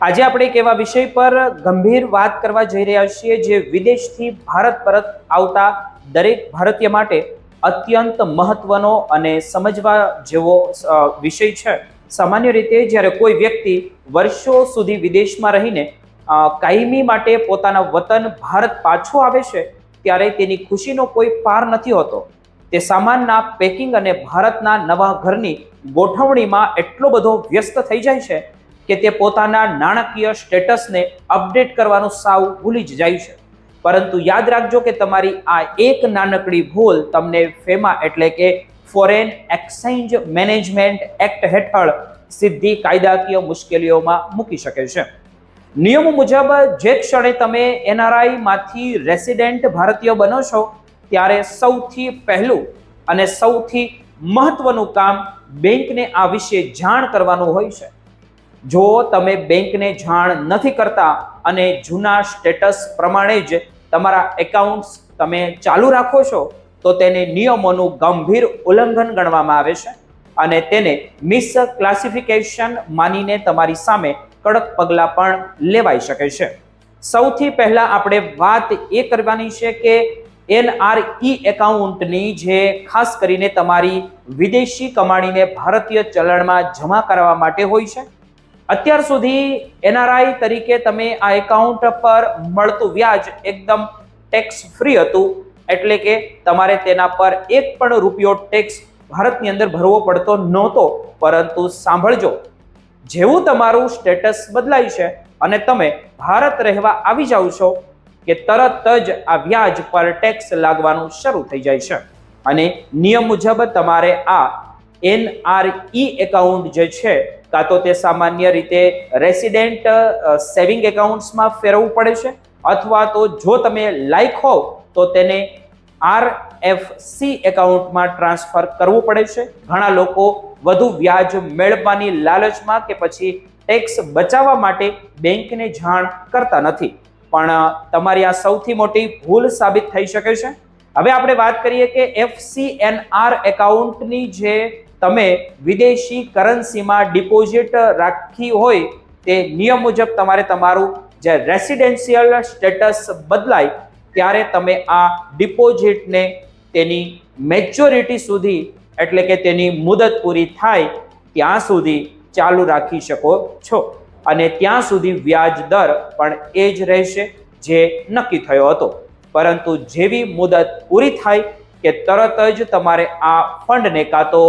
આજે આપણે એક એવા વિષય પર ગંભીર વાત કરવા જઈ રહ્યા છીએ જે વિદેશથી ભારત પરત આવતા દરેક ભારતીય માટે અત્યંત મહત્વનો અને સમજવા જેવો વિષય છે। સામાન્ય રીતે જ્યારે કોઈ વ્યક્તિ વર્ષો સુધી વિદેશમાં રહીને કાયમી માટે પોતાના વતન ભારત પાછો આવે છે ત્યારે તેની ખુશીનો કોઈ પાર નથી હોતો। તે સામાનના પેકિંગ અને ભારતના નવા ઘરની ગોઠવણીમાં એટલો બધો વ્યસ્ત થઈ જાય છે કે તે પોતાના નાણાકીય સ્ટેટસને અપડેટ કરવાનું સાવ ભૂલી જ જાય છે। પરંતુ યાદ રાખજો કે તમારી આ એક નાનકડી ભૂલ તમને ફેમા એટલે કે ફોરેન એક્સચેન્જ મેનેજમેન્ટ એક્ટ હેઠળ સીધી કાયદાકીય મુશ્કેલીઓમાં મૂકી શકે છે। નિયમો મુજબ જે ક્ષણે તમે એનઆરઆઈ માંથી રેસિડેન્ટ ભારતીય બનો છો ત્યારે સૌથી પહેલું અને સૌથી મહત્વનું કામ બેંકને આ વિશે જાણ કરવાનું હોય છે। જો તમે બેંકને જાણ નથી કરતા અને જૂના સ્ટેટસ પ્રમાણે જ તમારા એકાઉન્ટ્સ તમે ચાલુ રાખો છો તો તેને નિયમોનું ગંભીર ઉલ્લંઘન ગણવામાં આવે છે અને તેને મિસ ક્લાસિફિકેશન માનીને તમારી સામે કડક પગલાં પણ લેવાઈ શકે છે। સૌથી પહેલા આપણે વાત એ કરવાની છે કે એનઆરઈ એકાઉન્ટની જે ખાસ કરીને તમારી વિદેશી કમાણીને ભારતીય ચલણમાં જમા કરવા માટે હોય છે। અત્યાર સુધી એનઆરઆઈ તરીકે તમે આ એકાઉન્ટ પર મળતું વ્યાજ એકદમ ટેક્સ ફ્રી હતું, એટલે કે તમારે તેના પર એક પણ રૂપિયો ટેક્સ ભારતની અંદર ભરવો પડતો નહોતો। પરંતુ સાંભળજો, જેવું તમારું સ્ટેટસ બદલાય છે અને તમે ભારત રહેવા આવી જાઓ છો કે તરત જ આ વ્યાજ પર ટેક્સ લાગવાનું શરૂ થઈ જાય છે અને નિયમ મુજબ તમારે આ એનઆરઈ એકાઉન્ટ જે છે કાં તો તે સામાન્ય રીતે રેસિડેન્ટ સેવિંગ એકાઉન્ટ્સમાં ફેરવવું પડે છે અથવા તો જો તમે લાયક હોવ તો તેને આરએફસી એકાઉન્ટમાં ટ્રાન્સફર કરવું પડે છે। ઘણા લોકો વધુ વ્યાજ મેળવવાની લાલચમાં કે પછી ટેક્સ બચાવવા માટે બેંકને જાણ કરતા નથી, પણ તમારી આ સૌથી મોટી ભૂલ સાબિત થઈ શકે છે। હવે આપણે વાત કરીએ કે એફસીએનઆર એકાઉન્ટની જે તમે વિદેશી કરન્સીમાં ડિપોઝિટ રાખી હોય તે નિયમ મુજબ તમારે તમારું જે રેસિડેન્શિયલ સ્ટેટસ બદલાય ત્યારે તમે આ ડિપોઝિટને તેની મેચ્યોરિટી સુધી એટલે કે તેની મુદત પૂરી થાય ત્યાં સુધી ચાલુ રાખી શકો છો અને ત્યાં સુધી વ્યાજ દર પણ એ જ રહેશે જે નક્કી થયો હતો। પરંતુ જેવી મુદત પૂરી થાય કે તરત જ તમારે આ ફંડને કાં તો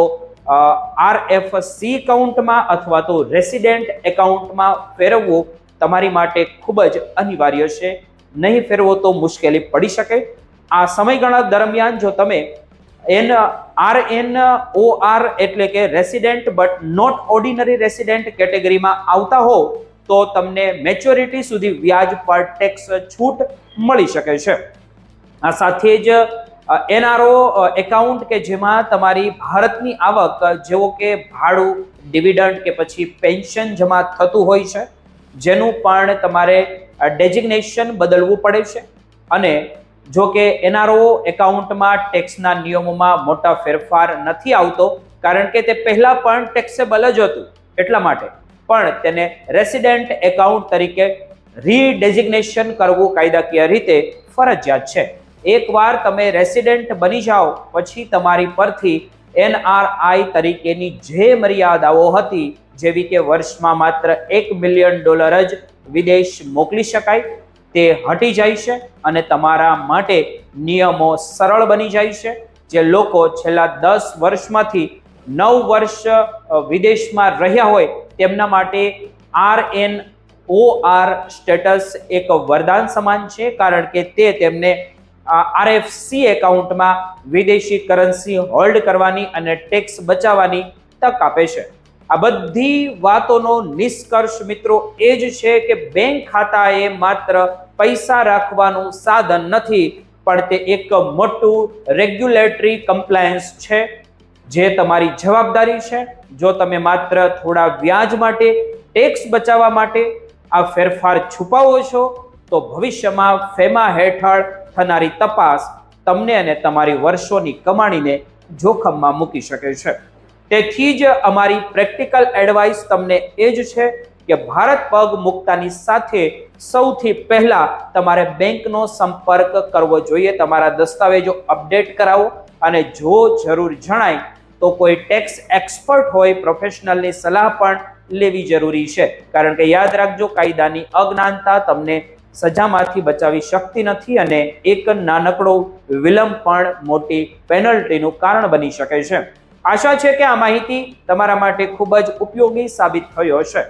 આરએફસી એકાઉન્ટમાં અથવા તો રેસિડેન્ટ એકાઉન્ટમાં ફેરવવું તમારી માટે ખૂબ જ અનિવાર્ય છે। નહીં ફેરવો તો મુશ્કેલી પડી શકે। આ સમયગાળા દરમિયાન જો તમે આરએનઓઆર એટલે કે resident but not ordinary resident કેટેગરીમાં આવતા હો તો તમને મેચ્યોરિટી સુધી વ્યાજ પર ટેક્સ છૂટ મળી શકે છે। આ સાથે જ એનઆરઓ એકાઉન્ટ કે જેમાં તમારી ભારતની આવક જેવો કે ભાડું, ડિવિડન્ડ કે પછી પેન્શન જમા થતું હોય છે જેનું પણ તમારે ડેઝિગ્નેશન બદલવું પડે છે અને જો કે એનઆરઓ એકાઉન્ટમાં ટેક્સના નિયમોમાં મોટા ફેરફાર નથી આવતો કારણ કે તે પહેલા પણ ટેક્સેબલ જ હતું, એટલા માટે પણ તેને રેસિડેન્ટ એકાઉન્ટ તરીકે રીડેઝિગ્નેશન કરવું કાયદાકીય રીતે ફરજિયાત છે। એકવાર તમે રેસિડેન્ટ બની જાઓ પછી તમારી પરથી એનઆરઆઈ તરીકેની જે મર્યાદાઓ હતી જેવી કે વર્ષમાં માત્ર $1 મિલિયન જ વિદેશ મોકલી શકાય તે હટી જાય છે અને તમારા માટે નિયમો સરળ બની જાય છે। જે લોકો છેલ્લા 10 વર્ષમાંથી 9 વર્ષ વિદેશમાં રહ્યા હોય તેમના માટે આરએનઓઆર સ્ટેટસ એક વરદાન સમાન છે કારણ કે તે તેમને આરએફસી એકાઉન્ટમાં વિદેશી કરન્સી હોલ્ડ કરવાની અને ટેક્સ બચાવવાની તક આપે છે। આ બધી વાતોનો નિષ્કર્ષ મિત્રો એ જ છે કે બેંક ખાતા એ માત્ર પૈસા રાખવાનું સાધન નથી પણ તે એક મોટું રેગ્યુલેટરી કમ્પ્લાયન્સ છે જે તમારી જવાબદારી છે। જો તમે માત્ર થોડા વ્યાજ માટે ટેક્સ બચાવવા માટે આ ફેરફાર છુપાવો છો તો ભવિષ્યમાં ફેમા હેઠળ થનારી તપાસ તમને અને તમારી વર્ષોની કમાણીને જોખમમાં મૂકી શકે છે। તેથી જ અમારી પ્રેક્ટિકલ એડવાઇસ તમને એ જ છે કે ભારત પગ મૂકતાની સાથે સૌથી પહેલા તમારે બેંકનો સંપર્ક કરવો જોઈએ, તમારા દસ્તાવેજો અપડેટ કરાવો અને જો જરૂર જણાય તો કોઈ ટેક્સ એક્સપર્ટ હોય, પ્રોફેશનલની સલાહ પણ લેવી જરૂરી છે. કારણ કે યાદ રાખજો, કાયદાની અજ્ઞાનતા તમને સજામાંથી બચાવી શકતી નથી અને એક નાનકડો વિલંબ પણ મોટી પેનલ્ટીનું કારણ બની શકે છે. આશા છે કે આ માહિતી તમારા માટે ખૂબ જ ઉપયોગી સાબિત થયો હશે.